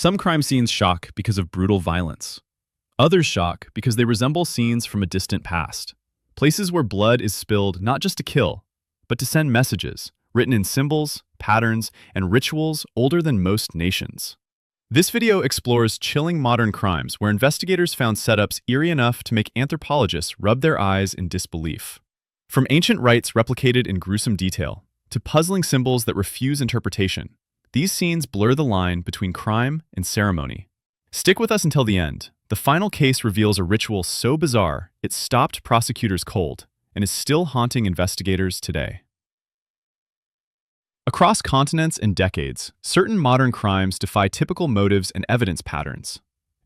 Some crime scenes shock because of brutal violence. Others shock because they resemble scenes from a distant past. Places where blood is spilled not just to kill, but to send messages, written in symbols, patterns, and rituals older than most nations. This video explores chilling modern crimes where investigators found setups eerie enough to make anthropologists rub their eyes in disbelief. From ancient rites replicated in gruesome detail, to puzzling symbols that refuse interpretation, these scenes blur the line between crime and ceremony. Stick with us until the end. The final case reveals a ritual so bizarre it stopped prosecutors cold and is still haunting investigators today. Across continents and decades, certain modern crimes defy typical motives and evidence patterns.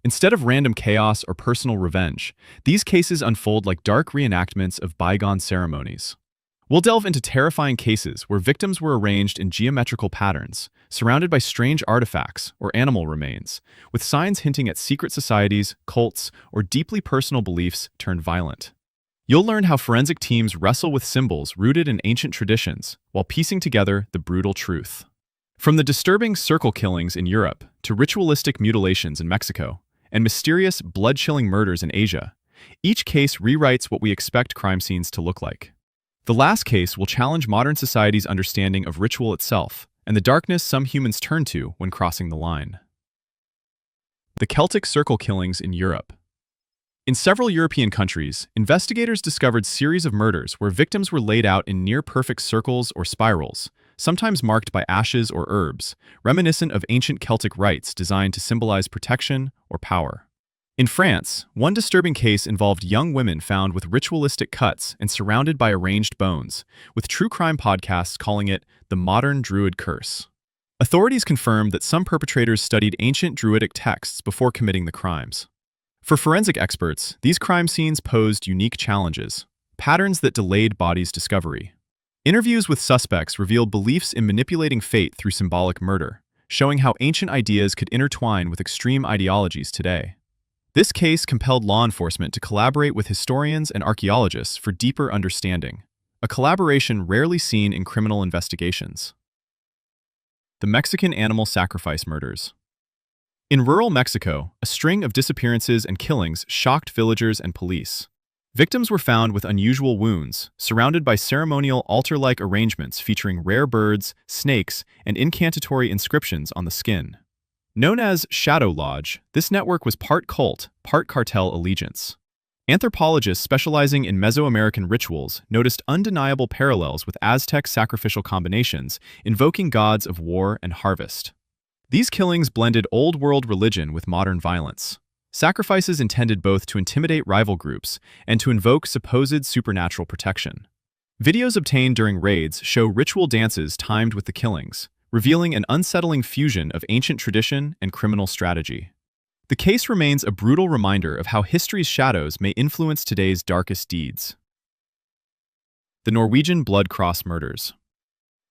Instead of random chaos or personal revenge, these cases unfold like dark reenactments of bygone ceremonies. We'll delve into terrifying cases where victims were arranged in geometrical patterns, surrounded by strange artifacts or animal remains, with signs hinting at secret societies, cults, or deeply personal beliefs turned violent. You'll learn how forensic teams wrestle with symbols rooted in ancient traditions while piecing together the brutal truth. From the disturbing circle killings in Europe to ritualistic mutilations in Mexico and mysterious blood-chilling murders in Asia, each case rewrites what we expect crime scenes to look like. The last case will challenge modern society's understanding of ritual itself and the darkness some humans turn to when crossing the line. The Celtic circle killings in Europe. In several European countries, investigators discovered series of murders where victims were laid out in near-perfect circles or spirals, sometimes marked by ashes or herbs, reminiscent of ancient Celtic rites designed to symbolize protection or power. In France, one disturbing case involved young women found with ritualistic cuts and surrounded by arranged bones, with true crime podcasts calling it the modern Druid curse. Authorities confirmed that some perpetrators studied ancient Druidic texts before committing the crimes. For forensic experts, these crime scenes posed unique challenges, patterns that delayed bodies' discovery. Interviews with suspects revealed beliefs in manipulating fate through symbolic murder, showing how ancient ideas could intertwine with extreme ideologies today. This case compelled law enforcement to collaborate with historians and archaeologists for deeper understanding, a collaboration rarely seen in criminal investigations. The Mexican animal sacrifice murders. In rural Mexico, a string of disappearances and killings shocked villagers and police. Victims were found with unusual wounds, surrounded by ceremonial altar-like arrangements featuring rare birds, snakes, and incantatory inscriptions on the skin. Known as Shadow Lodge, this network was part cult, part cartel allegiance. Anthropologists specializing in Mesoamerican rituals noticed undeniable parallels with Aztec sacrificial combinations, invoking gods of war and harvest. These killings blended old-world religion with modern violence. Sacrifices intended both to intimidate rival groups and to invoke supposed supernatural protection. Videos obtained during raids show ritual dances timed with the killings, revealing an unsettling fusion of ancient tradition and criminal strategy. The case remains a brutal reminder of how history's shadows may influence today's darkest deeds. The Norwegian Blood Cross murders.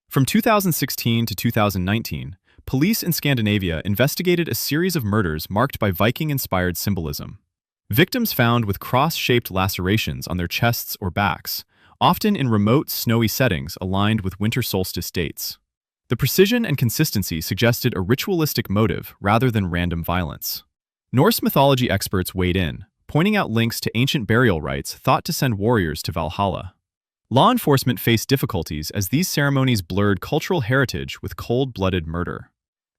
From 2016 to 2019, police in Scandinavia investigated a series of murders marked by Viking-inspired symbolism. Victims found with cross-shaped lacerations on their chests or backs, often in remote, snowy settings aligned with winter solstice dates. The precision and consistency suggested a ritualistic motive rather than random violence. Norse mythology experts weighed in, pointing out links to ancient burial rites thought to send warriors to Valhalla. Law enforcement faced difficulties as these ceremonies blurred cultural heritage with cold-blooded murder.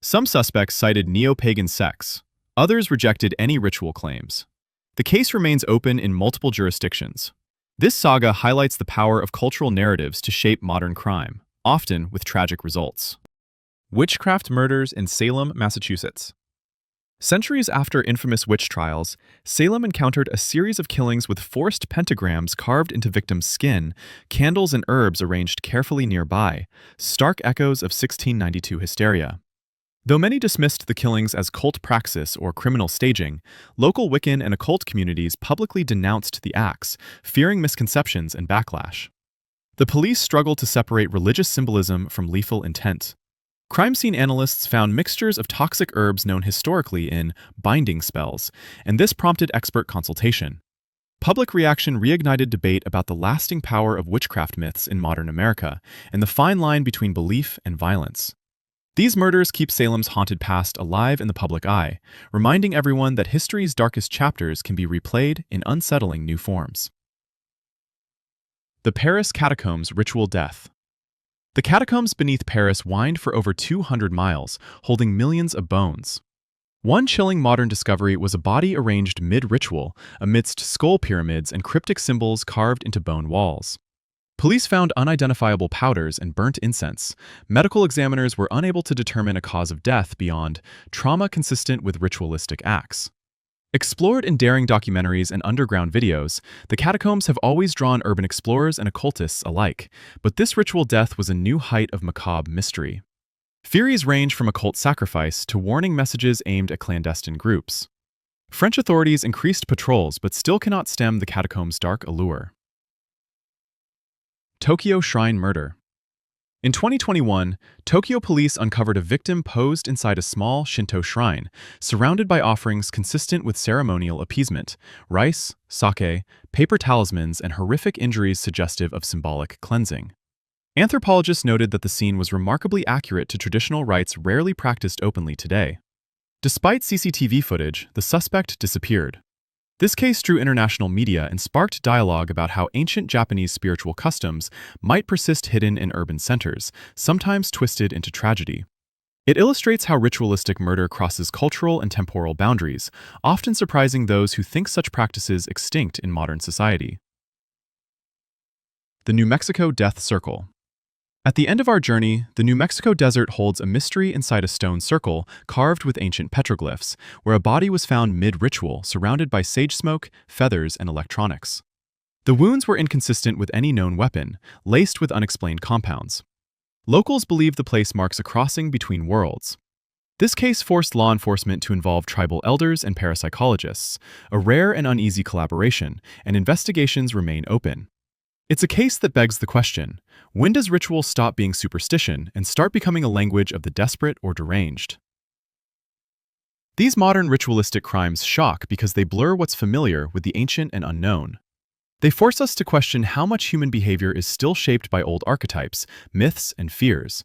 Some suspects cited neo-pagan sects, others rejected any ritual claims. The case remains open in multiple jurisdictions. This saga highlights the power of cultural narratives to shape modern crime, often with tragic results. Witchcraft murders in Salem, Massachusetts. Centuries after infamous witch trials, Salem encountered a series of killings with forced pentagrams carved into victims' skin, candles and herbs arranged carefully nearby, stark echoes of 1692 hysteria. Though many dismissed the killings as cult praxis or criminal staging, local Wiccan and occult communities publicly denounced the acts, fearing misconceptions and backlash. The police struggled to separate religious symbolism from lethal intent. Crime scene analysts found mixtures of toxic herbs known historically in binding spells, and this prompted expert consultation. Public reaction reignited debate about the lasting power of witchcraft myths in modern America and the fine line between belief and violence. These murders keep Salem's haunted past alive in the public eye, reminding everyone that history's darkest chapters can be replayed in unsettling new forms. The Paris Catacombs Ritual Death. The catacombs beneath Paris wind for over 200 miles, holding millions of bones. One chilling modern discovery was a body arranged mid-ritual amidst skull pyramids and cryptic symbols carved into bone walls. Police found unidentifiable powders and burnt incense. Medical examiners were unable to determine a cause of death beyond trauma consistent with ritualistic acts. Explored in daring documentaries and underground videos, the catacombs have always drawn urban explorers and occultists alike, but this ritual death was a new height of macabre mystery. Theories range from occult sacrifice to warning messages aimed at clandestine groups. French authorities increased patrols but still cannot stem the catacombs' dark allure. Tokyo Shrine Murder. In 2021, Tokyo police uncovered a victim posed inside a small Shinto shrine, surrounded by offerings consistent with ceremonial appeasement, rice, sake, paper talismans, and horrific injuries suggestive of symbolic cleansing. Anthropologists noted that the scene was remarkably accurate to traditional rites rarely practiced openly today. Despite CCTV footage, the suspect disappeared. This case drew international media and sparked dialogue about how ancient Japanese spiritual customs might persist hidden in urban centers, sometimes twisted into tragedy. It illustrates how ritualistic murder crosses cultural and temporal boundaries, often surprising those who think such practices extinct in modern society. The New Mexico Death Circle. At the end of our journey, the New Mexico desert holds a mystery inside a stone circle carved with ancient petroglyphs, where a body was found mid-ritual, surrounded by sage smoke, feathers, and electronics. The wounds were inconsistent with any known weapon, laced with unexplained compounds. Locals believe the place marks a crossing between worlds. This case forced law enforcement to involve tribal elders and parapsychologists, a rare and uneasy collaboration, and investigations remain open. It's a case that begs the question, when does ritual stop being superstition and start becoming a language of the desperate or deranged? These modern ritualistic crimes shock because they blur what's familiar with the ancient and unknown. They force us to question how much human behavior is still shaped by old archetypes, myths, and fears,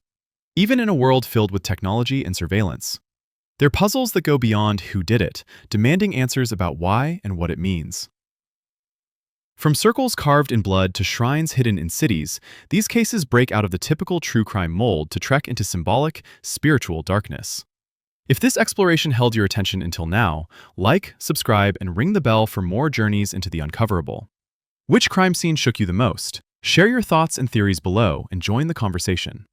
even in a world filled with technology and surveillance. They're puzzles that go beyond who did it, demanding answers about why and what it means. From circles carved in blood to shrines hidden in cities, these cases break out of the typical true crime mold to trek into symbolic, spiritual darkness. If this exploration held your attention until now, like, subscribe, and ring the bell for more journeys into the uncoverable. Which crime scene shook you the most? Share your thoughts and theories below and join the conversation.